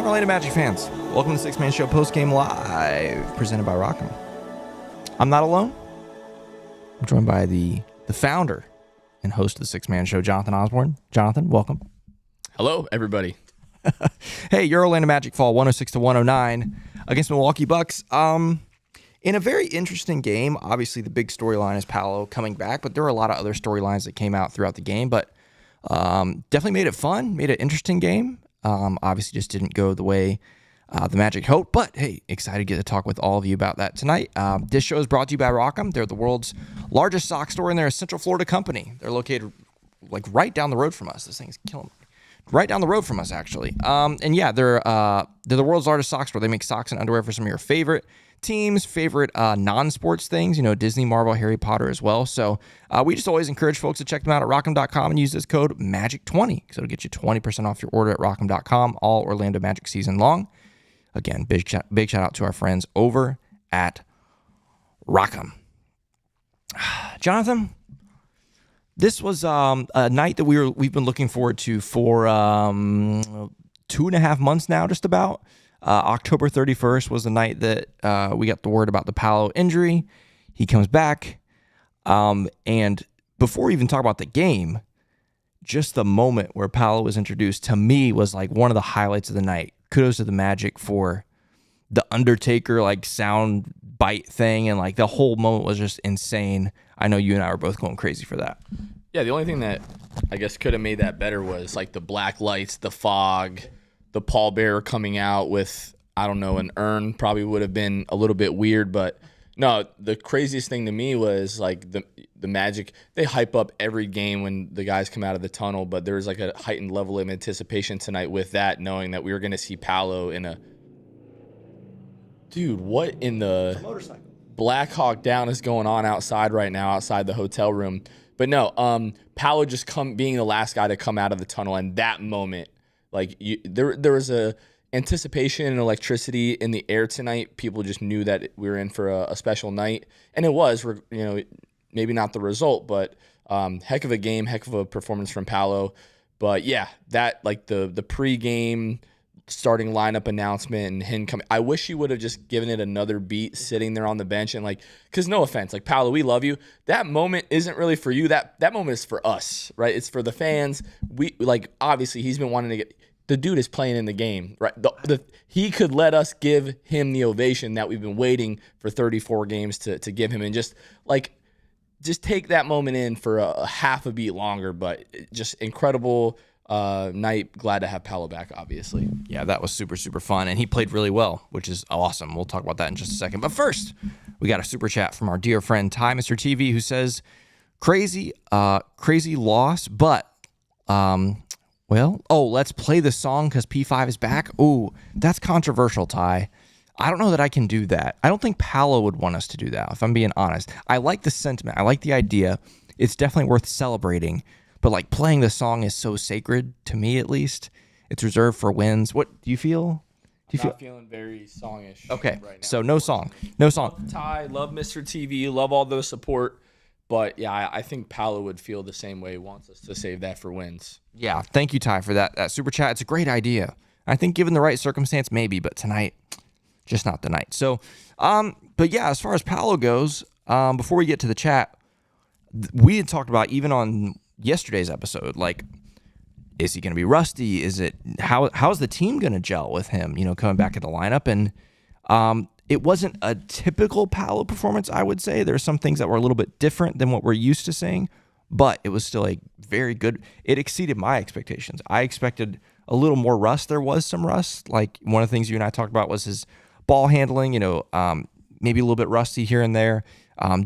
on, Orlando Magic fans? Welcome to the Six Man Show Postgame Live, presented by Rock'em. I'm not alone. I'm joined by the founder and host of the Six Man Show, Jonathan Osborne. Jonathan, welcome. Hello, everybody. Hey, your Orlando Magic fall 106-109 against Milwaukee Bucks. In a very interesting game. Obviously, the big storyline is Paolo coming back, but there were a lot of other storylines that came out throughout the game. But definitely made it fun, made it an interesting game. Obviously, just didn't go the way the Magic hoped. But hey, excited to get to talk with all of you about that tonight. This show is brought to you by Rock'em. They're the world's largest sock store, and they're a Central Florida company. They're located like right down the road from us. This thing's killing me. Right down the road from us, actually. And yeah, they're the world's largest sock store. They make socks and underwear for some of your favorite teams, favorite non-sports things, Disney, Marvel, Harry Potter as well. So we just always encourage folks to check them out at rock'em.com and use this code MAGIC20 because it'll get you 20% off your order at rock'em.com all Orlando Magic season long. Again, big shout out to our friends over at Rock'em. Jonathan, this was a night that we've been looking forward to for 2.5 months now, just about. October 31st was the night that we got the word about the Paolo injury. He comes back. And before we even talk about the game, just the moment where Paolo was introduced to me was like one of the highlights of the night. Kudos to the Magic for the Undertaker like sound bite thing, and like the whole moment was just insane. I know you and I were both going crazy for that. Yeah, the only thing that I guess could have made that better was like the black lights, the fog, the pallbearer coming out with, I don't know, an urn probably would have been a little bit weird. But no, the craziest thing to me was like the Magic, they hype up every game when the guys come out of the tunnel, but there was like a heightened level of anticipation tonight with that, knowing that we were going to see Paolo in a... Dude, what in the... Motorcycle. Black Hawk Down is going on outside right now, outside the hotel room. But no, Paolo just being the last guy to come out of the tunnel, and that moment, like there was a anticipation and electricity in the air tonight. People just knew that we were in for a special night, and it was, maybe not the result, but heck of a game, heck of a performance from Paolo. But yeah, that like the pregame starting lineup announcement and him coming. I wish he would have just given it another beat sitting there on the bench and because no offense, like Paolo, we love you. That moment isn't really for you. That moment is for us, right? It's for the fans. We obviously he's been wanting to get. The dude is playing in the game, right? He could let us give him the ovation that we've been waiting for 34 games to give him, and just take that moment in for a half a beat longer. But just incredible night. Glad to have Paolo back, obviously. Yeah, that was super, super fun, and he played really well, which is awesome. We'll talk about that in just a second. But first, we got a super chat from our dear friend Ty, Mr. TV, who says, crazy loss, but let's play the song because P5 is back. Ooh, that's controversial, Ty. I don't know that I can do that. I don't think Paolo would want us to do that, if I'm being honest. I like the sentiment. I like the idea. It's definitely worth celebrating. But playing the song is so sacred, to me at least. It's reserved for wins. What do you feel? I'm feeling very songish. Okay, right now, so no song. No song. Love Ty, love Mr. TV, love all the support. But yeah, I think Paolo would feel the same way. Wants us to save that for wins. Yeah, thank you, Ty, for that super chat. It's a great idea. I think given the right circumstance, maybe, but tonight, just not the night. So, but yeah, as far as Paolo goes, before we get to the chat, we had talked about even on yesterday's episode, is he going to be rusty? Is it how's the team going to gel with him? Coming back at the lineup, and it wasn't a typical Paolo performance, I would say. There's some things that were a little bit different than what we're used to seeing, but it was still a very good. It exceeded my expectations. I expected a little more rust. There was some rust. Like one of the things you and I talked about was his ball handling. Maybe a little bit rusty here and there.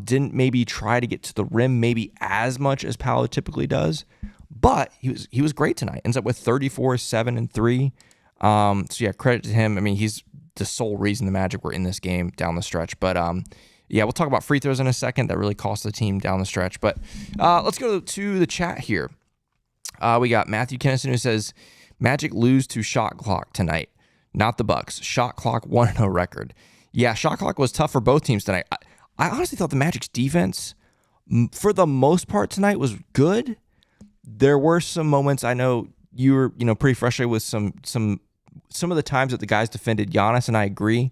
Didn't maybe try to get to the rim maybe as much as Paolo typically does, but he was great tonight. Ends up with 34, 7, and 3. So yeah, credit to him. I mean, he's the sole reason the Magic were in this game down the stretch. But yeah, we'll talk about free throws in a second. That really cost the team down the stretch. But let's go to the chat here. We got Matthew Kennison who says, Magic lose to shot clock tonight, not the Bucks. Shot clock 1-0 record. Yeah, shot clock was tough for both teams tonight. I honestly thought the Magic's defense, for the most part tonight, was good. There were some moments, I know you were, pretty frustrated with some some of the times that the guys defended Giannis, and I agree,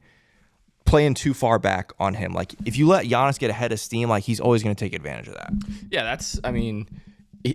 playing too far back on him. Like, if you let Giannis get ahead of steam, like, he's always going to take advantage of that. Yeah,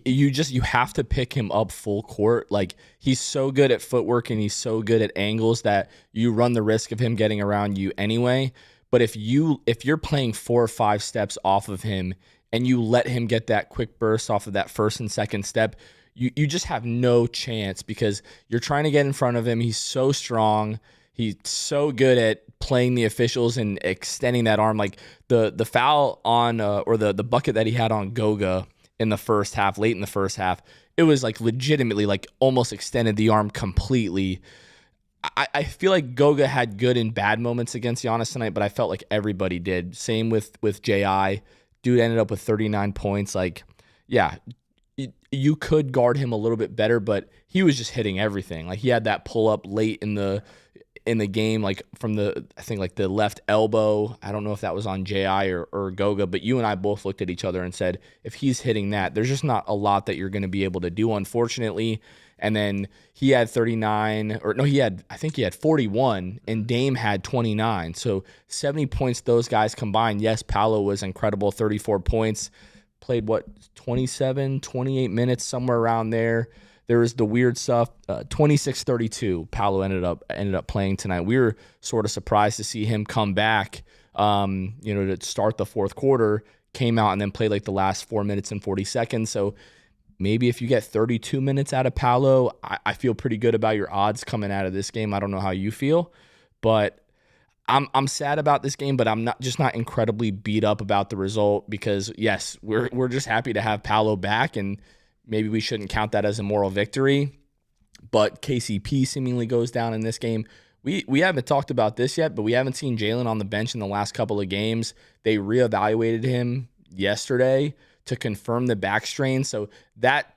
you have to pick him up full court. Like, he's so good at footwork and he's so good at angles that you run the risk of him getting around you anyway. But if you're playing 4 or 5 steps off of him and you let him get that quick burst off of that first and second step, you just have no chance because you're trying to get in front of him. He's so strong. He's so good at playing the officials and extending that arm. Like the foul on or the bucket that he had on Goga in the first half, late in the first half, it was like legitimately like almost extended the arm completely. I feel like Goga had good and bad moments against Giannis tonight, but I felt like everybody did. Same with J.I. Dude ended up with 39 points. Like, yeah, you could guard him a little bit better, but he was just hitting everything. Like, he had that pull up late in the game, like from the left elbow. I don't know if that was on J.I. or Goga, but you and I both looked at each other and said, if he's hitting that, there's just not a lot that you're going to be able to do, unfortunately. And then he had 39, or no, I think he had 41, and Dame had 29. So 70 points, those guys combined. Yes, Paolo was incredible, 34 points. Played 27, 28 minutes, somewhere around there. There was the weird stuff. 26-32, Paolo ended up playing tonight. We were sort of surprised to see him come back, to start the fourth quarter, came out and then played like the last 4 minutes and 40 seconds. So maybe if you get 32 minutes out of Paolo, I feel pretty good about your odds coming out of this game. I don't know how you feel, but I'm sad about this game, but I'm not incredibly beat up about the result because yes, we're just happy to have Paolo back, and maybe we shouldn't count that as a moral victory. But KCP seemingly goes down in this game. We haven't talked about this yet, but we haven't seen Jalen on the bench in the last couple of games. They reevaluated him yesterday to confirm the back strain. So that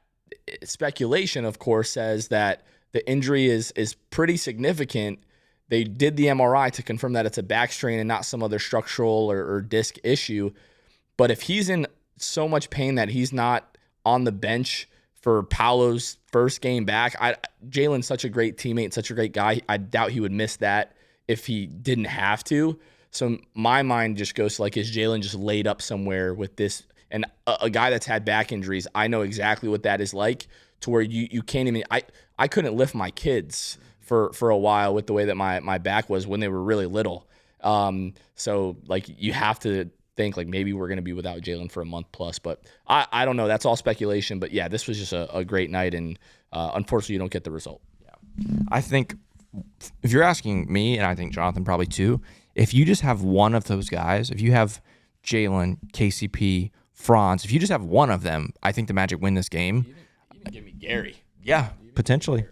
speculation, of course, says that the injury is pretty significant. They did the MRI to confirm that it's a back strain and not some other structural or disc issue. But if he's in so much pain that he's not on the bench for Paolo's first game back, Jalen's such a great teammate, such a great guy. I doubt he would miss that if he didn't have to. So my mind just goes to, like, is Jalen just laid up somewhere with this? And a guy that's had back injuries, I know exactly what that is like, to where you can't even – I couldn't lift my kids for a while with the way that my back was when they were really little. So, like, you have to think, like, maybe we're going to be without Jalen for a month plus. But I don't know. That's all speculation. But, yeah, this was just a great night, and unfortunately you don't get the result. Yeah, I think if you're asking me, and I think Jonathan probably too, if you just have one of those guys, if you have Jalen, KCP, Franz, if you just have one of them, I think the Magic win this game. Even give me Gary. Yeah, potentially,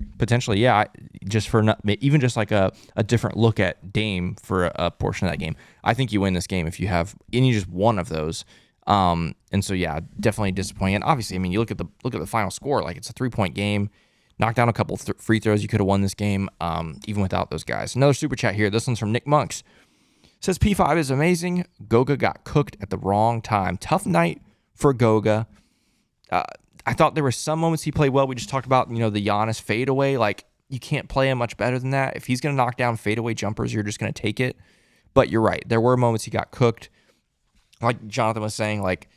yeah. Just for even just like a different look at Dame for a portion of that game, I think you win this game if you have any just one of those. And so yeah, definitely disappointing. And obviously, I mean, you look at the final score, like it's a 3-point game. Knocked down a couple free throws, you could have won this game even without those guys. Another super chat here. This one's from Nick Monks. Says P5 is amazing. Goga got cooked at the wrong time. Tough night for Goga. I thought there were some moments he played well. We just talked about, the Giannis fadeaway. Like, you can't play him much better than that. If he's going to knock down fadeaway jumpers, you're just going to take it. But you're right. There were moments he got cooked. Like Jonathan was saying, like,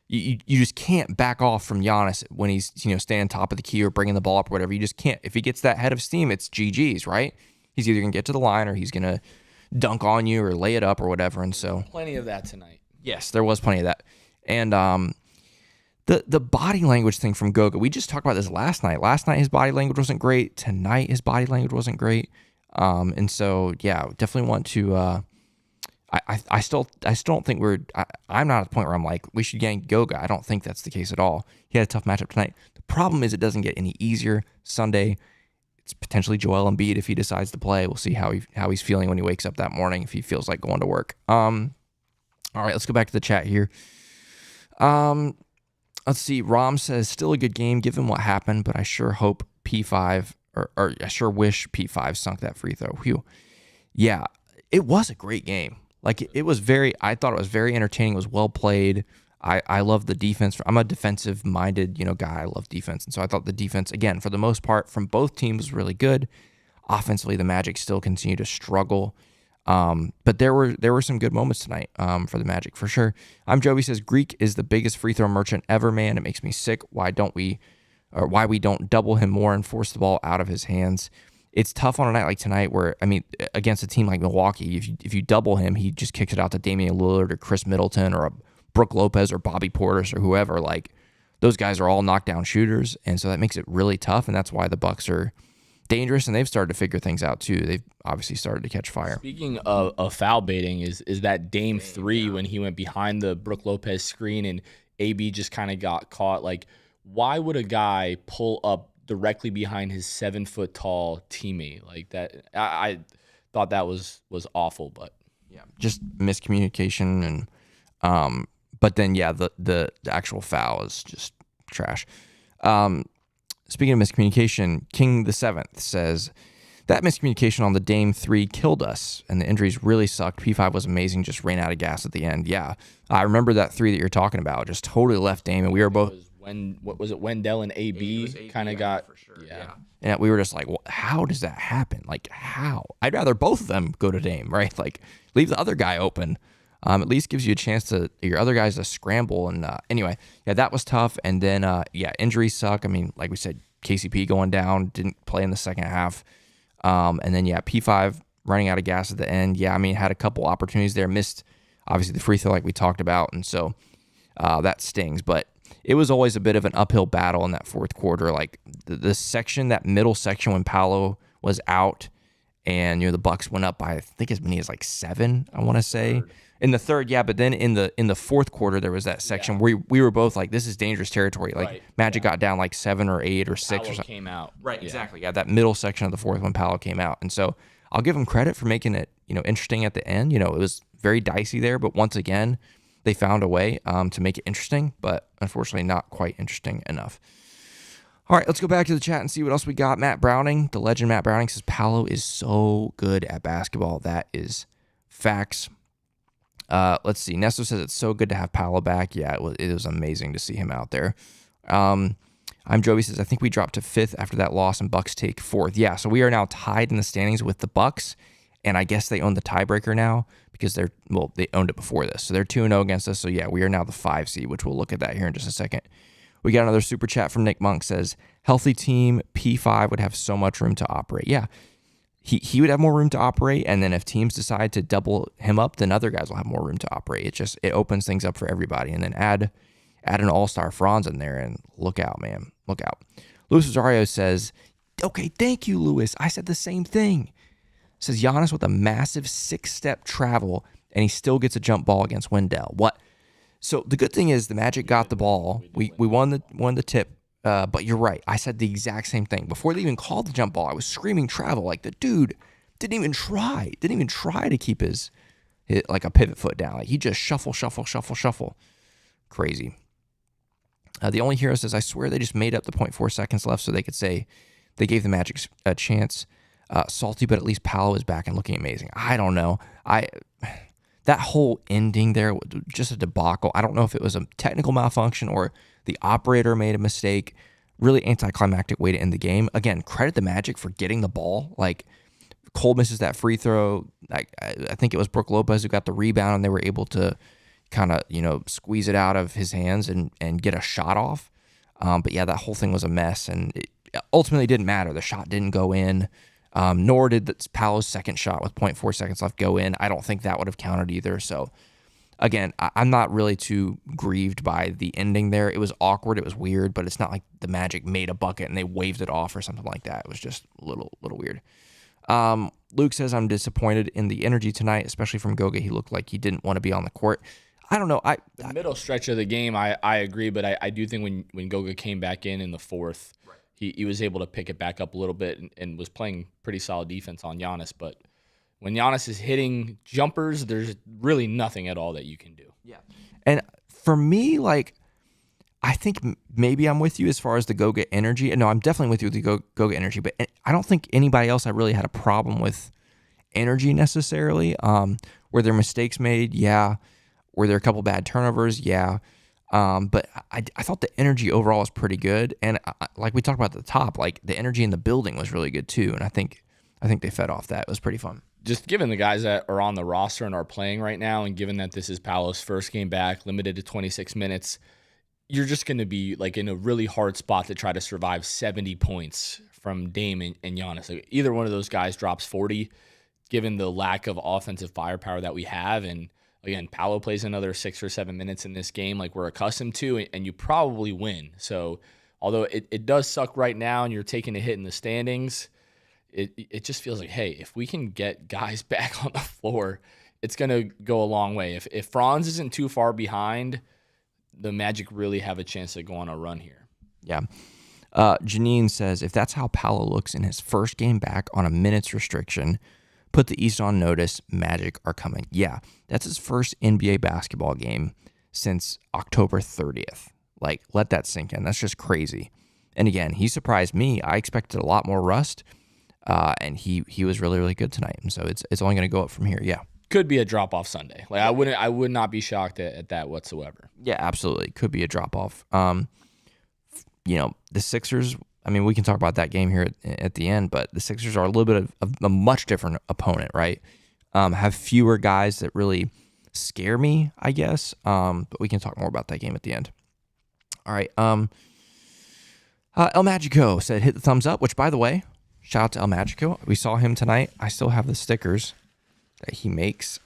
you just can't back off from Giannis when he's, staying top of the key or bringing the ball up or whatever. You just can't. If he gets that head of steam, it's GG's, right? He's either going to get to the line or he's going to dunk on you or lay it up or whatever. And so plenty of that tonight. Yes, there was plenty of that. And the body language thing from Goga, we just talked about this last night. Last night his body language wasn't great. Tonight his body language wasn't great. And so yeah, definitely want to. I still don't think I'm not at the point where I'm like we should gang Goga. I don't think that's the case at all. He had a tough matchup tonight. The problem is it doesn't get any easier. Sunday, it's potentially Joel Embiid if he decides to play. We'll see how he's feeling when he wakes up that morning, if he feels like going to work. All right, let's go back to the chat here. Let's see. Rom says, still a good game given what happened, but I sure hope P5, or I sure wish P5 sunk that free throw. Whew. Yeah, it was a great game. Like, I thought it was very entertaining. It was well played. I love the defense. I'm a defensive-minded, guy. I love defense. And so I thought the defense, again, for the most part, from both teams was really good. Offensively, the Magic still continue to struggle. But there were some good moments tonight for the Magic for sure. Jovi says Greek is the biggest free throw merchant ever, man. It makes me sick. Why we don't double him more and force the ball out of his hands. It's tough on a night like tonight where, against a team like Milwaukee, if you double him, he just kicks it out to Damian Lillard or Chris Middleton or a Brook Lopez or Bobby Portis or whoever. Like, those guys are all knockdown shooters, and so that makes it really tough, and that's why the Bucks are dangerous, and they've started to figure things out too. They've obviously started to catch fire. Speaking of foul baiting, is that Dame 3 when he went behind the Brook Lopez screen and AB just kind of got caught? Like, why would a guy pull up directly behind his 7-foot tall teammate like that? I thought that was awful, but yeah, just miscommunication, and but then yeah, the actual foul is just trash. Speaking of miscommunication, King the Seventh says that miscommunication on the Dame 3 killed us, and the injuries really sucked. P5 was amazing, just ran out of gas at the end. Yeah, I remember that 3 that you're talking about. Just totally left Dame, and we were both. What was it? Wendell and AB kind of got for sure. Yeah. And we were just like, well, how does that happen? Like, how? I'd rather both of them go to Dame, right? Like, leave the other guy open. At least gives you a chance to your other guys to scramble. And anyway, yeah, that was tough. And then injuries suck. Like we said, KCP going down, didn't play in the second half. And then P5 running out of gas at the end. Yeah, had a couple opportunities there, missed obviously the free throw like we talked about, and so that stings. But it was always a bit of an uphill battle in that fourth quarter. Like the section, that middle section when Paolo was out, and the Bucks went up by I think as many as like 7. I want to say. In the third, yeah, but then in the fourth quarter, there was that section where we were both like, this is dangerous territory. Like, Magic got down like 7 or 8 or 6 or something. Came out. Right, exactly. Yeah, that middle section of the fourth when Paolo came out. And so I'll give him credit for making it, interesting at the end. It was very dicey there, but once again, they found a way to make it interesting, but unfortunately not quite interesting enough. All right, let's go back to the chat and see what else we got. Matt Browning, the legend Matt Browning, says Paolo is so good at basketball. That is facts. Let's see. Nestor says it's so good to have Paolo back. Yeah, it was amazing to see him out there. Jovi says I think we dropped to 5th after that loss, and Bucks take 4th. Yeah, so we are now tied in the standings with the Bucks, and I guess they own the tiebreaker now because they owned it before this, so they're 2-0 against us. So yeah, we are now the 5 seed, which we'll look at that here in just a second. We got another super chat from Nick Monk, says healthy team P5 would have so much room to operate. Yeah. He would have more room to operate, and then if teams decide to double him up, then other guys will have more room to operate. It opens things up for everybody, and then add an all-star Franz in there, and look out, man. Look out. Luis Rosario says, okay, thank you, Luis. I said the same thing. Says Giannis with a massive 6-step travel, and he still gets a jump ball against Wendell. What? So the good thing is the Magic got the ball. We won the tip. But you're right. I said the exact same thing. Before they even called the jump ball, I was screaming travel. Like, the dude didn't even try to keep his like a pivot foot down. Like, he just shuffle. Crazy. The only hero says, I swear they just made up the 0.4 seconds left so they could say they gave the Magic a chance. Salty, but at least Paolo is back and looking amazing. I don't know. That whole ending there was just a debacle. I don't know if it was a technical malfunction or the operator made a mistake. Really anticlimactic way to end the game. Again, credit the Magic for getting the ball. Like, Cole misses that free throw. I think it was Brook Lopez who got the rebound, and they were able to kind of, squeeze it out of his hands and get a shot off. But yeah, that whole thing was a mess, and it ultimately didn't matter. The shot didn't go in. Nor did Paolo's second shot with 0.4 seconds left go in. I don't think that would have counted either. So, again, I'm not really too grieved by the ending there. It was awkward. It was weird, but it's not like the Magic made a bucket and they waved it off or something like that. It was just a little weird. Luke says, I'm disappointed in the energy tonight, especially from Goga. He looked like he didn't want to be on the court. I don't know. The middle stretch of the game, I agree, but I do think when Goga came back in the fourth, he was able to pick it back up a little bit and was playing pretty solid defense on Giannis. But when Giannis is hitting jumpers, there's really nothing at all that you can do. Yeah. And for me, like, I think maybe I'm with you as far as the Goga energy. No, I'm definitely with you with the Goga energy, but I don't think anybody else I really had a problem with energy necessarily. Were there mistakes made? Yeah. Were there a couple bad turnovers? Yeah. But I thought the energy overall was pretty good. And like we talked about at the top, like the energy in the building was really good too. And I think I think they fed off that. It was pretty fun. Just given the guys that are on the roster and are playing right now, and given that this is Paolo's first game back, limited to 26 minutes, you're just going to be like in a really hard spot to try to survive 70 points from Dame and Giannis. Like, either one of those guys drops 40, given the lack of offensive firepower that we have. And again, Paolo plays another 6 or 7 minutes in this game like we're accustomed to, and you probably win. So although it does suck right now and you're taking a hit in the standings, it just feels like, hey, if we can get guys back on the floor, it's going to go a long way. If Franz isn't too far behind, the Magic really have a chance to go on a run here. Yeah. Janine says, if that's how Paolo looks in his first game back on a minutes restriction, put the East on notice, Magic are coming. Yeah, that's his first NBA basketball game since October 30th. Like, let that sink in. That's just crazy. And again, he surprised me. I expected a lot more rust. And he was really, really good tonight. And so it's only going to go up from here. Yeah. Could be a drop-off Sunday. Like, I would not be shocked at that whatsoever. Yeah, absolutely. Could be a drop-off. The Sixers, I mean, we can talk about that game here at the end, but the Sixers are a little bit of a much different opponent, right? Have fewer guys that really scare me, I guess. But we can talk more about that game at the end. All right. El Magico said, hit the thumbs up, which, by the way, shout out to El Magico. We saw him tonight. I still have the stickers that he makes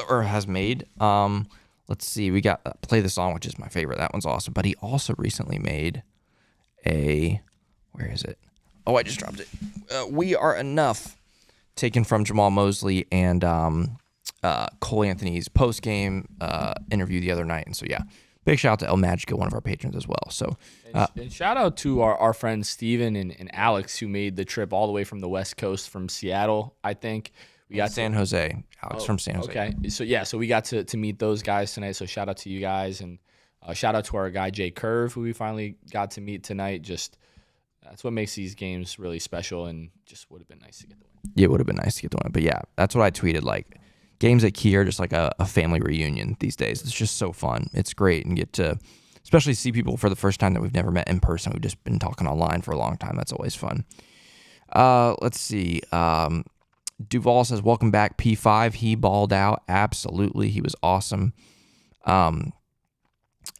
or has made. Let's see. We got Play the Song, which is my favorite. That one's awesome. But he also recently made where is it? Oh, I just dropped it. We Are Enough, taken from Jamal Mosley and Cole Anthony's post-game interview the other night. And so, yeah, big shout out to El Magico, one of our patrons as well. So, and shout out to our friends Steven and Alex, who made the trip all the way from the West Coast from Seattle, I think. We got San Jose. Alex from San Jose. Okay. So we got to meet those guys tonight. So shout out to you guys, and shout out to our guy Jay Curve, who we finally got to meet tonight. Just that's what makes these games really special, and just would have been nice to get the win. Yeah, it would have been nice to get the win. But yeah, that's what I tweeted. Like, games at Key are just like a family reunion these days. It's just so fun. It's great, and get to especially see people for the first time that we've never met in person. We've just been talking online for a long time. That's always fun. Let's see. Duval says, welcome back, P5. He balled out. Absolutely. He was awesome.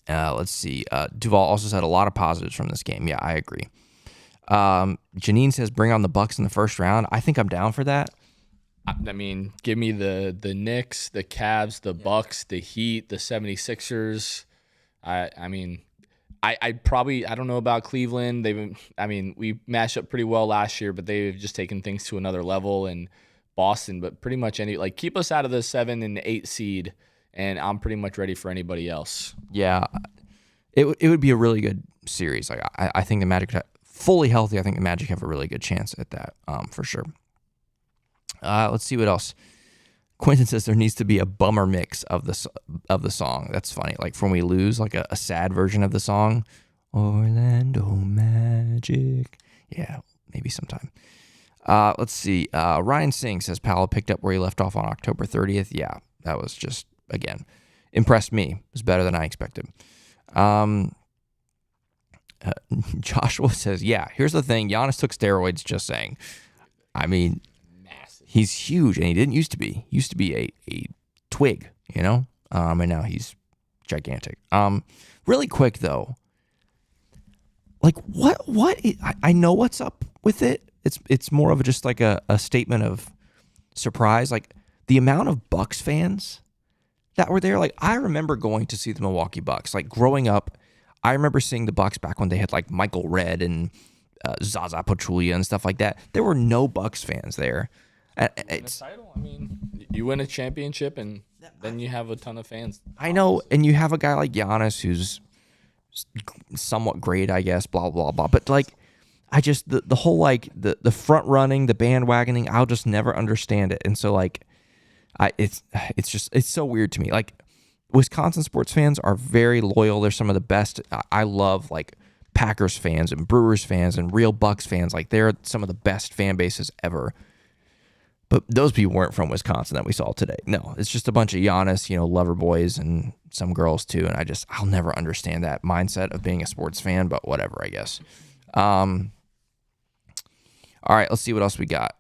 Let's see. Duval also said a lot of positives from this game. Yeah, I agree. Janine says, bring on the Bucks in the first round. I think I'm down for that. I mean, give me the Knicks, the Cavs, the Bucks, the Heat, the 76ers. I mean, I don't know about Cleveland. We matched up pretty well last year, but they've just taken things to another level. And Boston, but pretty much keep us out of the 7 and 8 seed, and I'm pretty much ready for anybody else. Yeah, it would be a really good series. Like, I think the Magic, fully healthy, I think the Magic have a really good chance at that, for sure. Let's see what else. Quentin says there needs to be a bummer mix of the song. That's funny. Like, when we lose, like a sad version of the song. Orlando Magic. Yeah, maybe sometime. Let's see. Ryan Singh says Paolo picked up where he left off on October 30th. Yeah, that was just, again, impressed me. It was better than I expected. Joshua says, yeah, here's the thing. Giannis took steroids, just saying. I mean, he's huge, and he didn't used to be. He used to be a twig, and now he's gigantic. Really quick, though. Like, I know what's up with it. It's more of just like a statement of surprise. Like, the amount of Bucks fans that were there. Like, I remember going to see the Milwaukee Bucks. Like, growing up, I remember seeing the Bucks back when they had like Michael Redd and Zaza Pachulia and stuff like that. There were no Bucks fans there. It's a title. I mean, you win a championship, and then you have a ton of fans. I know, and you have a guy like Giannis who's somewhat great, I guess. Blah blah blah. But like, I just the whole like the front running, the bandwagoning, I'll just never understand it. And so like, it's so weird to me. Like, Wisconsin sports fans are very loyal. They're some of the best. I love like Packers fans and Brewers fans and real Bucks fans. Like, they're some of the best fan bases ever. But those people weren't from Wisconsin that we saw today. No, it's just a bunch of Giannis, lover boys and some girls too. And I'll never understand that mindset of being a sports fan, but whatever, I guess. All All right, let's see what else we got.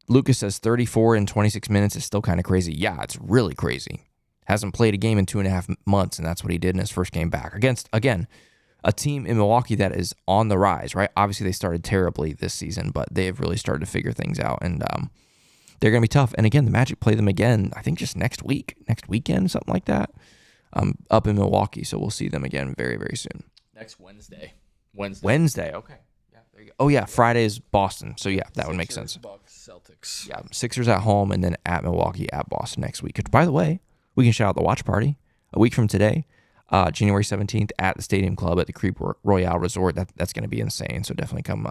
Lucas says 34 in 26 minutes is still kind of crazy. Yeah, it's really crazy. Hasn't played a game in 2.5 months, and that's what he did in his first game back against, again, a team in Milwaukee that is on the rise, right? Obviously, they started terribly this season, but they have really started to figure things out, and they're going to be tough. And again, the Magic play them again, I think just next weekend, something like that, up in Milwaukee. So we'll see them again very, very soon. Next Wednesday. Okay. Yeah, there you go. Oh, yeah, Friday is Boston. So, yeah, that would make sense. Bucks, Celtics. Yeah, Sixers at home and then at Milwaukee, at Boston next week. Which, by the way, we can shout out the watch party a week from today, January 17th at the Stadium Club at the Creep Royale Resort. That's going to be insane. So definitely come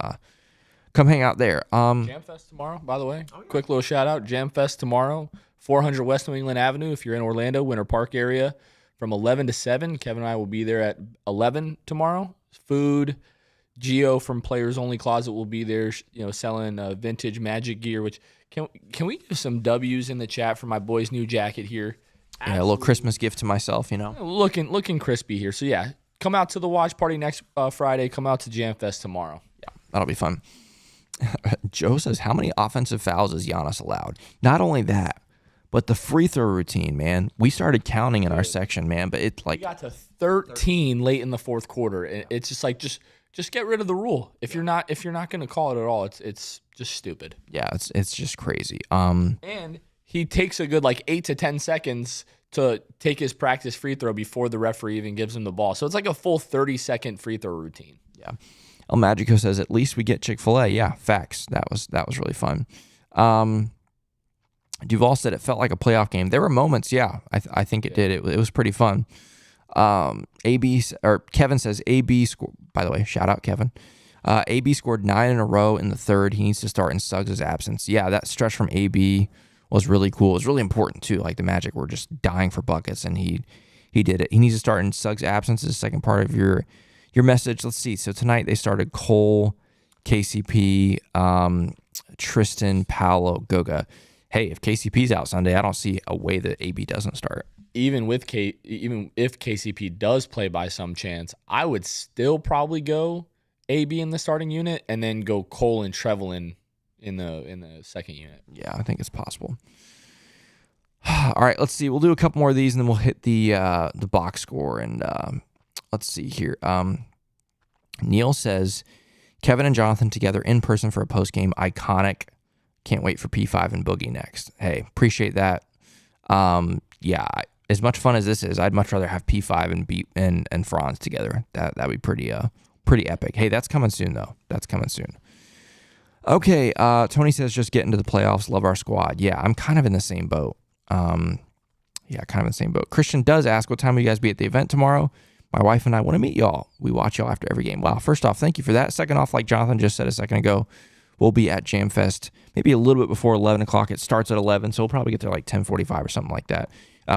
hang out there. Jam Fest tomorrow, by the way. Quick little shout out. Jam Fest tomorrow, 400 West New England Avenue. If you're in Orlando, Winter Park area, from 11 to 7. Kevin and I will be there at 11 tomorrow. Food. Gio from Players Only Closet will be there, selling vintage Magic gear. Which can we give some W's in the chat for my boy's new jacket here? Yeah, a little Christmas gift to myself, Looking crispy here. So yeah, come out to the watch party next Friday. Come out to Jam Fest tomorrow. Yeah, that'll be fun. Joe says, how many offensive fouls is Giannis allowed? Not only that, but the free throw routine, man. We started counting in our section, man, but it's like we got to 13 late in the fourth quarter. It's just like just get rid of the rule. If you're not going to call it at all, it's just stupid. Yeah, it's just crazy. And he takes a good 8 to 10 seconds to take his practice free throw before the referee even gives him the ball. So it's like a full 30-second free throw routine. Yeah. El Magico says, at least we get Chick-fil-A. Yeah, facts. That was really fun. Duval said it felt like a playoff game. There were moments, yeah. I think it did. It was pretty fun. Kevin says AB scored. By the way, shout out Kevin. AB scored 9 in a row in the third. He needs to start in Suggs' absence. Yeah, that stretch from AB was really cool. It was really important too. Like the Magic were just dying for buckets, and he did it. He needs to start in Suggs' absence. Is the second part of your message. Let's see. So tonight they started Cole, KCP, Tristan, Paolo, Goga. Hey, if KCP's out Sunday, I don't see a way that AB doesn't start. Even if KCP does play by some chance, I would still probably go AB in the starting unit and then go Cole and Trevelyan in the second unit. Yeah, I think it's possible. All right, let's see. We'll do a couple more of these and then we'll hit the box score. And let's see here. Neil says, Kevin and Jonathan together in person for a post-game. Iconic. Can't wait for P5 and Boogie next. Hey, appreciate that. Yeah, as much fun as this is, I'd much rather have P5 and Franz together. That'd be pretty epic. Hey, that's coming soon though. That's coming soon. Okay, Tony says just get into the playoffs. Love our squad. Yeah, I'm kind of in the same boat. Christian does ask, what time will you guys be at the event tomorrow? My wife and I want to meet y'all. We watch y'all after every game. Wow, first off, thank you for that. Second off, like Jonathan just said a second ago, we'll be at Jam Fest maybe a little bit before 11 o'clock. It starts at 11, so we'll probably get there like 10:45 or something like that.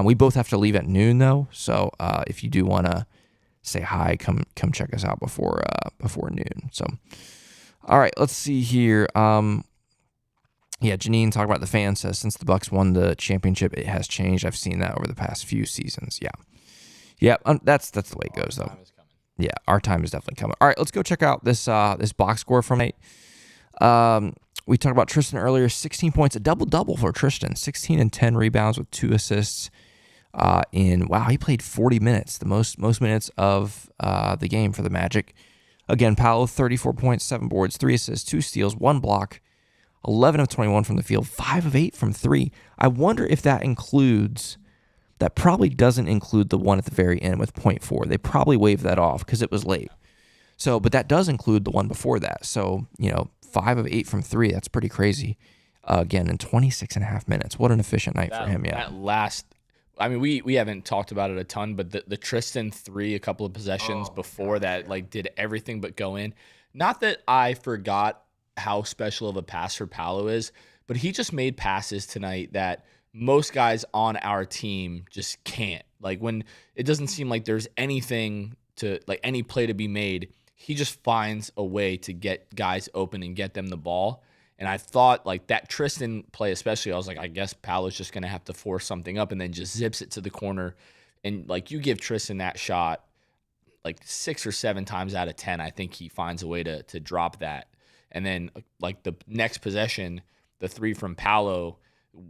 We both have to leave at noon, though, so if you do want to say hi, come check us out before noon. So, all right, let's see here. Janine talking about the fans says, since the Bucks won the championship, it has changed. I've seen that over the past few seasons. Yeah, that's the way it goes, though. Yeah, our time is definitely coming. All right, let's go check out this box score from night. We talked about Tristan earlier, 16 points, a double-double for Tristan, 16 and 10 rebounds with 2 assists he played 40 minutes, the most minutes of the game for the Magic. Again, Paolo, 34 points, 7 boards, 3 assists, 2 steals, 1 block, 11 of 21 from the field, 5 of 8 from 3. I wonder if that probably doesn't include the one at the very end with 0.4. They probably waved that off because it was late. So, but that does include the one before that. So, 5 of 8 from 3. That's pretty crazy. Again, in 26 and a half minutes. What an efficient night for him. Yeah. That last, we haven't talked about it a ton, but the Tristan 3, a couple of possessions before that, did everything but go in. Not that I forgot how special of a passer Paolo is, but he just made passes tonight that most guys on our team just can't. When it doesn't seem like there's anything to, any play to be made, he just finds a way to get guys open and get them the ball. And I thought, that Tristan play especially, I was like, I guess Paolo's just going to have to force something up and then just zips it to the corner. And, you give Tristan that shot, 6 or 7 times out of 10, I think he finds a way to drop that. And then like the next possession, the three from Paolo,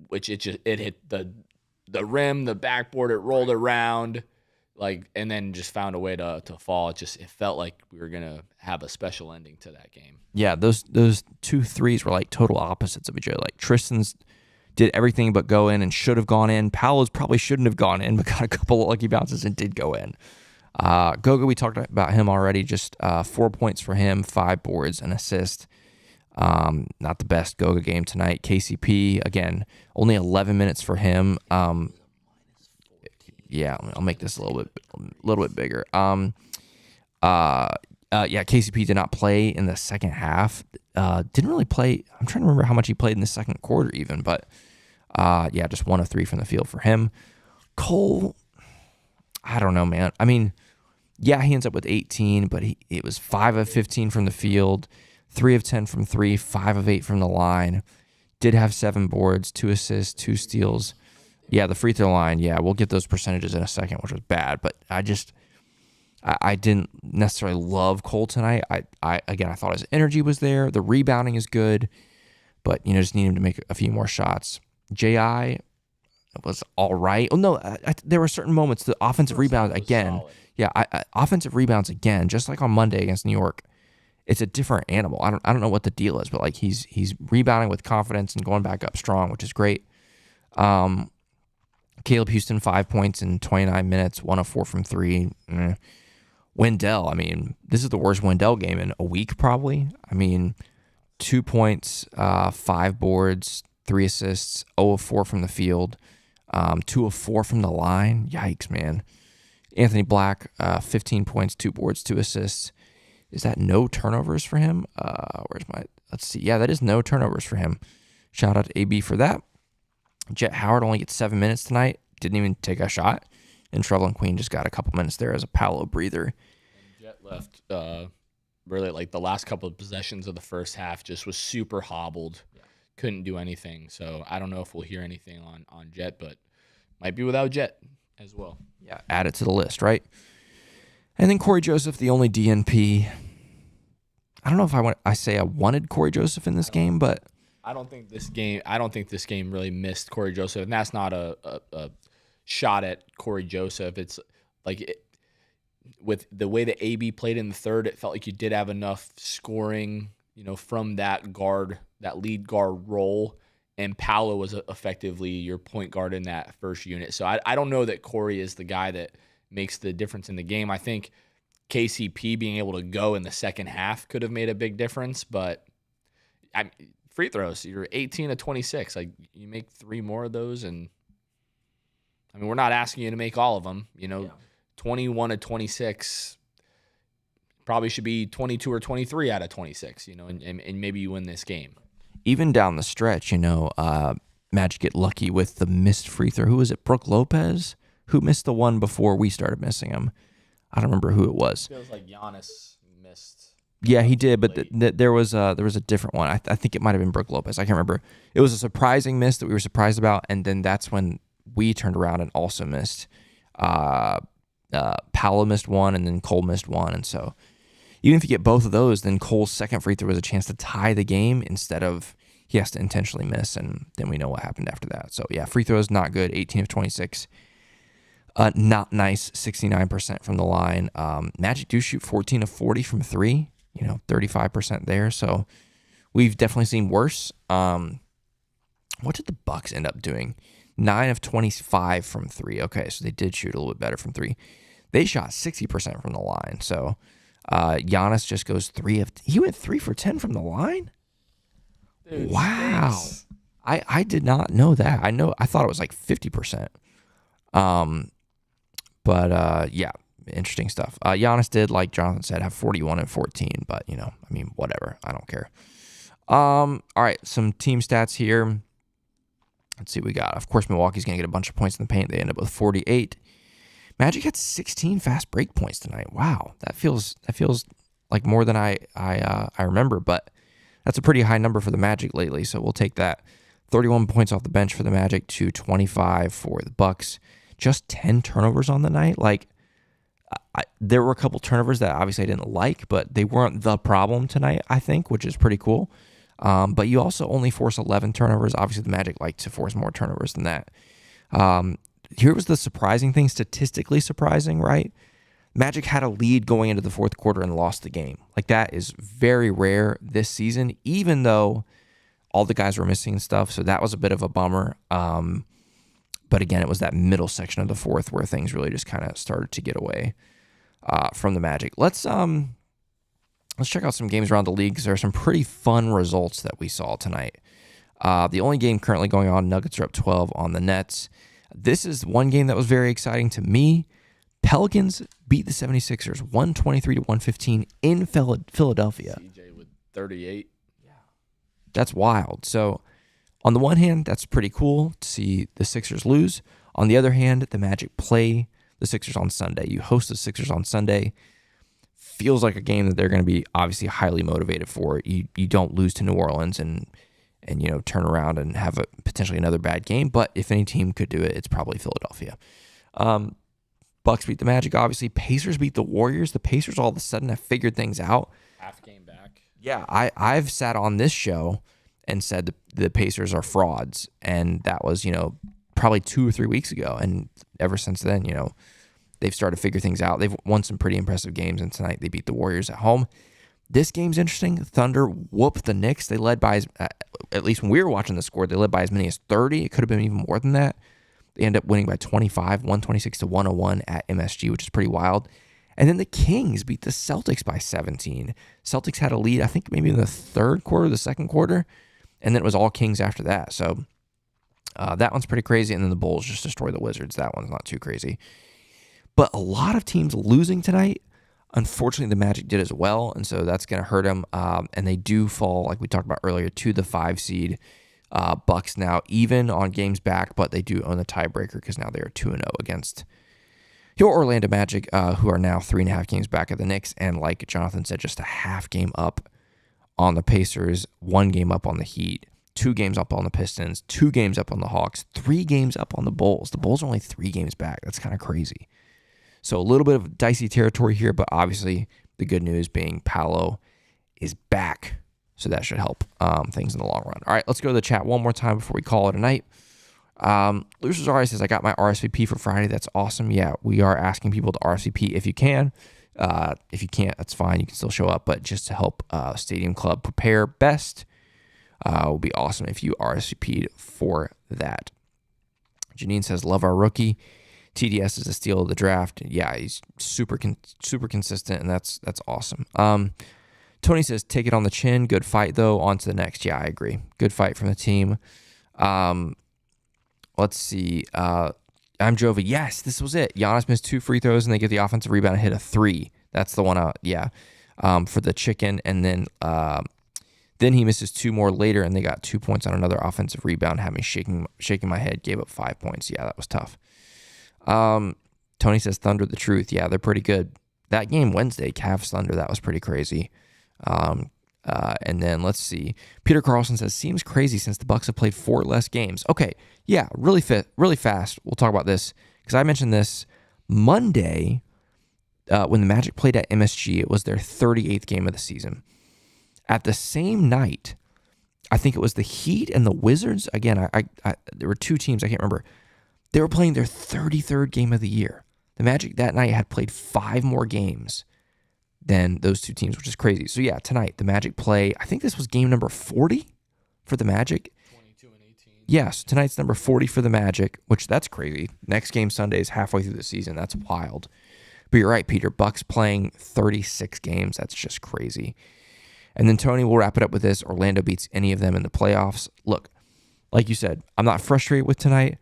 which it hit the rim, the backboard, it rolled around, like, and then just found a way to fall. It felt like we were gonna have a special ending to that game. Yeah, those 2 threes were like total opposites of each other. Like Tristan's did everything but go in and should have gone in. Paolo's probably shouldn't have gone in, but got a couple of lucky bounces and did go in. Goga, we talked about him already. Just 4 points for him, 5 boards, an assist. Not the best Goga game tonight. KCP, again, only 11 minutes for him. Yeah, I'll make this a little bit bigger. KCP did not play in the second half. Didn't really play. I'm trying to remember how much he played in the second quarter even, but just 1 of 3 from the field for him. Cole, I don't know, man. I mean, yeah, he ends up with 18, but it was 5 of 15 from the field, 3 of 10 from 3, 5 of 8 from the line. Did have 7 boards, 2 assists, 2 steals. Yeah, the free throw line, yeah, we'll get those percentages in a second, which was bad, but I didn't necessarily love Cole tonight. I thought his energy was there. The rebounding is good, but just need him to make a few more shots. J.I. was all right. Oh no, there were certain moments. The offensive rebounds again. Solid. Yeah, offensive rebounds again. Just like on Monday against New York, it's a different animal. I don't know what the deal is, but like he's rebounding with confidence and going back up strong, which is great. Caleb Houston, 5 points in 29 minutes, 1 of 4 from 3. Wendell, I mean, this is the worst Wendell game in a week probably. I mean, 2 points, 5 boards, 3 assists, 0 of 4 from the field, 2 of 4 from the line. Yikes, man. Anthony Black, 15 points, 2 boards, 2 assists. Is that no turnovers for him? Let's see. Yeah, that is no turnovers for him. Shout out to AB for that. Jet Howard only gets 7 minutes tonight. Didn't even take a shot. And Trevelyan Queen just got a couple minutes there as a Paolo breather. Jet left really like the last couple of possessions of the first half just was super hobbled. Yeah. Couldn't do anything. So I don't know if we'll hear anything on Jet, but might be without Jet as well. Yeah, add it to the list, right? And then Corey Joseph, the only DNP. I don't know if I wanted Corey Joseph in this game, but I don't think this game really missed Corey Joseph, and that's not a shot at Corey Joseph. It's like with the way that AB played in the third, it felt like you did have enough scoring, from that lead guard role, and Paolo was effectively your point guard in that first unit. So I don't know that Corey is the guy that makes the difference in the game. I think KCP being able to go in the second half could have made a big difference, but free throws, you're 18 of 26. Like, you make 3 more of those, and I mean, we're not asking you to make all of them. 21 of 26 probably should be 22 or 23 out of 26. And maybe you win this game. Even down the stretch, Magic get lucky with the missed free throw. Who was it? Brooke Lopez, who missed the one before we started missing him. I don't remember who it was. It was like Giannis missed. Yeah, he did, but there was a different one. I think it might have been Brooke Lopez. I can't remember. It was a surprising miss that we were surprised about, and then that's when we turned around and also missed. Paolo missed one, and then Cole missed one, and so even if you get both of those, then Cole's second free throw was a chance to tie the game instead of he has to intentionally miss, and then we know what happened after that. So yeah, free throws not good. 18 of 26. Not nice. 69% from the line. Magic do shoot 14 of 40 from 3. 35% there. So we've definitely seen worse. What did the Bucks end up doing? 9 of 25 from 3. Okay, so they did shoot a little bit better from 3. They shot 60% from the line. So Giannis just goes he went 3 for 10 from the line? Dude, wow. stinks. I did not know that. I thought it was like 50%. But yeah, interesting stuff. Giannis did, like Jonathan said, have 41 and 14, but whatever. I don't care. All right, some team stats here. Let's see what we got. Of course, Milwaukee's going to get a bunch of points in the paint. They end up with 48. Magic had 16 fast break points tonight. Wow, that feels like more than I remember, but that's a pretty high number for the Magic lately, so we'll take that. 31 points off the bench for the Magic to 25 for the Bucks. Just 10 turnovers on the night. Like, There were a couple turnovers that obviously I didn't like, but they weren't the problem tonight, I think, which is pretty cool. But you also only force 11 turnovers. Obviously, the Magic like to force more turnovers than that. Here was the surprising thing, statistically surprising, right? Magic had a lead going into the fourth quarter and lost the game. Like, that is very rare this season, even though all the guys were missing and stuff. So that was a bit of a bummer. But again, it was that middle section of the fourth where things really just kind of started to get away from the Magic. Let's check out some games around the league because there are some pretty fun results that we saw tonight. The only game currently going on, Nuggets are up 12 on the Nets. This is one game that was very exciting to me. Pelicans beat the 76ers 123-115 in Philadelphia. CJ with 38. Yeah. That's wild. So on the one hand, that's pretty cool to see the Sixers lose. On the other hand, the Magic play the Sixers on Sunday. You host the Sixers on Sunday. Feels like a game that they're going to be obviously highly motivated for. You don't lose to New Orleans and turn around and have potentially another bad game. But if any team could do it, it's probably Philadelphia. Bucks beat the Magic, obviously. Pacers beat the Warriors. The Pacers all of a sudden have figured things out. Half game back. Yeah, I've sat on this show and said the Pacers are frauds, and that was probably 2 or 3 weeks ago. And ever since then, they've started to figure things out. They've won some pretty impressive games, and tonight they beat the Warriors at home. This game's interesting. Thunder whooped the Knicks. They led by, at least when we were watching the score, they led by as many as 30. It could have been even more than that. They end up winning by 25, 126-101 at MSG, which is pretty wild. And then the Kings beat the Celtics by 17. Celtics had a lead, I think maybe in the third quarter, the second quarter, and then it was all Kings after that. So that one's pretty crazy. And then the Bulls just destroy the Wizards. That one's not too crazy. But a lot of teams losing tonight. Unfortunately, the Magic did as well, and so that's going to hurt them. And they do fall, like we talked about earlier, to the 5 seed. Bucks now even on games back, but they do own the tiebreaker because now they are 2-0 against your Orlando Magic, who are now 3.5 games back of the Knicks, and like Jonathan said, just a half game up on the Pacers, 1 game up on the Heat, 2 games up on the Pistons, 2 games up on the Hawks, 3 games up on the Bulls. The Bulls are only 3 games back. That's kind of crazy. So a little bit of dicey territory here, but obviously the good news being Paolo is back. So that should help things in the long run. All right, let's go to the chat one more time before we call it a night. Lucius Ari says, I got my RSVP for Friday. That's awesome. Yeah, we are asking people to RSVP if you can. If you can't, that's fine. You can still show up. But just to help Stadium Club prepare best, would be awesome if you RSVP'd for that. Janine says, love our rookie. TDS is a steal of the draft. Yeah, he's super consistent, and that's awesome. Tony says, take it on the chin. Good fight, though. On to the next. Yeah, I agree. Good fight from the team. Let's see. I'm Jovi. Yes, this was it. Giannis missed 2 free throws, and they get the offensive rebound and hit a 3. That's the one out. Yeah, for the chicken. And then he misses 2 more later, and they got 2 points on another offensive rebound. Had me shaking my head. Gave up 5 points. Yeah, that was tough. Tony says, Thunder the truth. Yeah, they're pretty good. That game Wednesday, Cavs Thunder, that was pretty crazy. And then let's see. Peter Carlson says, seems crazy since the Bucks have played 4 less games. Okay, yeah, really fast. We'll talk about this because I mentioned this Monday when the Magic played at MSG. It was their 38th game of the season. At the same night, I think it was the Heat and the Wizards. Again, I there were 2 teams, I can't remember. They were playing their 33rd game of the year. The Magic that night had played 5 more games than those 2 teams, which is crazy. So yeah, tonight the Magic play, I think this was game number 40 for the Magic. 22 and 18. Yes, tonight's number 40 for the Magic, which that's crazy. Next game Sunday is halfway through the season. That's wild. But you're right, Peter. Bucks playing 36 games. That's just crazy. And then Tony, will wrap it up with this. Orlando beats any of them in the playoffs. Look, like you said, I'm not frustrated with tonight.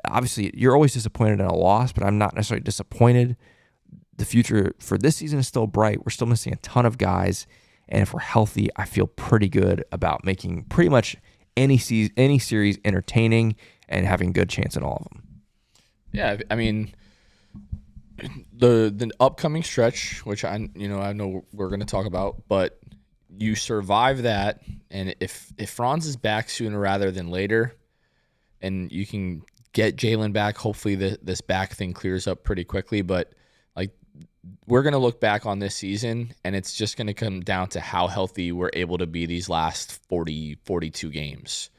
Obviously, you're always disappointed in a loss, but I'm not necessarily disappointed. The future for this season is still bright. We're still missing a ton of guys, and if we're healthy, I feel pretty good about making pretty much any series entertaining and having a good chance in all of them. Yeah, I mean, the upcoming stretch, which I know we're going to talk about, but you survive that, and if Franz is back sooner rather than later, and you can get Jalen back, hopefully this back thing clears up pretty quickly. But we're going to look back on this season, and it's just going to come down to how healthy we're able to be these last 42 games.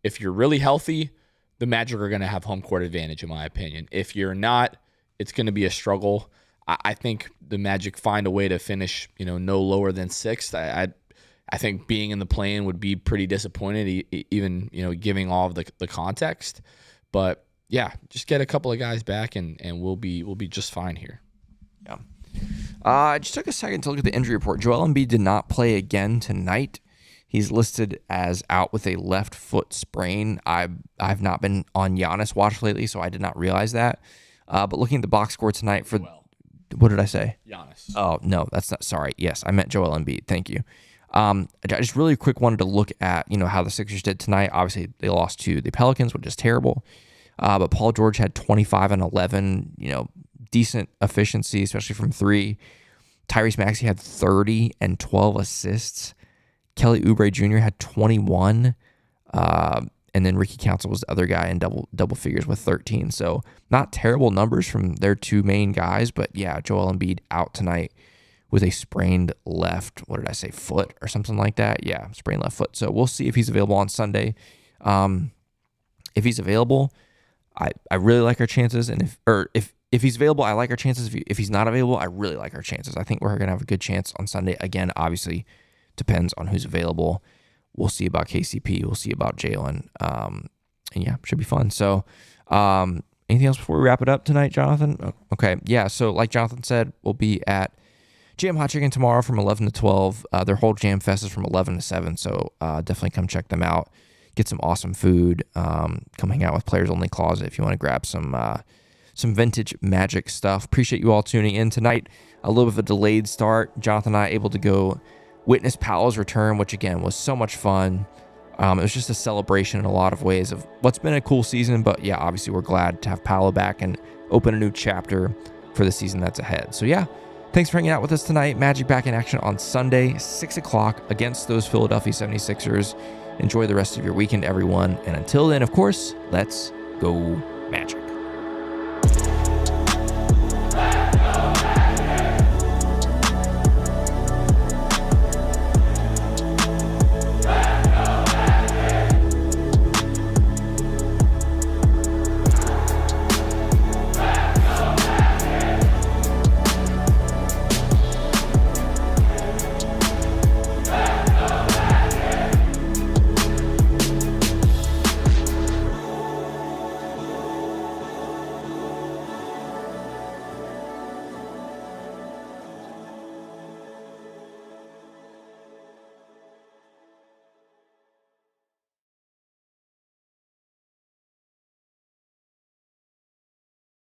If you're really healthy, the Magic are going to have home court advantage, in my opinion. If you're not, it's going to be a struggle. I think the Magic find a way to finish, no lower than sixth. I think being in the play-in would be pretty disappointed, even, giving all of the context. But yeah, just get a couple of guys back and we'll be just fine here. Yeah. I just took a second to look at the injury report. Joel Embiid did not play again tonight. He's listed as out with a left foot sprain. I've not been on Giannis watch lately, so I did not realize that. But looking at the box score tonight for what did I say? Giannis. Oh no, that's not. Sorry. Yes, I meant Joel Embiid. Thank you. I just really quick wanted to look at how the Sixers did tonight. Obviously, they lost to the Pelicans, which is terrible. But Paul George had 25 and 11. Decent efficiency, especially from three. Tyrese Maxey had 30 and 12 assists. Kelly Oubre Jr. had 21. And then Ricky Council was the other guy in double figures with 13. So not terrible numbers from their two main guys. But yeah, Joel Embiid out tonight with a sprained left, foot or something like that. Yeah, sprained left foot. So we'll see if he's available on Sunday. If he's available, I really like our chances. And if he's available, I like our chances. If he's not available, I really like our chances. I think we're going to have a good chance on Sunday. Again, obviously, depends on who's available. We'll see about KCP. We'll see about Jalen. And yeah, should be fun. So anything else before we wrap it up tonight, Jonathan? Okay. Yeah, so like Jonathan said, we'll be at Jam Hot Chicken tomorrow from 11 to 12. Their whole Jam Fest is from 11 to 7, so definitely come check them out. Get some awesome food. Come hang out with Players Only Closet if you want to grab some vintage Magic stuff. Appreciate you all tuning in tonight. A little bit of a delayed start. Jonathan and I able to go witness Paolo's return, which again was so much fun. It was just a celebration in a lot of ways of what's been a cool season. But yeah, obviously we're glad to have Paolo back and open a new chapter for the season that's ahead. So yeah, thanks for hanging out with us tonight. Magic back in action on Sunday, 6 o'clock against those Philadelphia 76ers. Enjoy the rest of your weekend, everyone. And until then, of course, let's go Magic.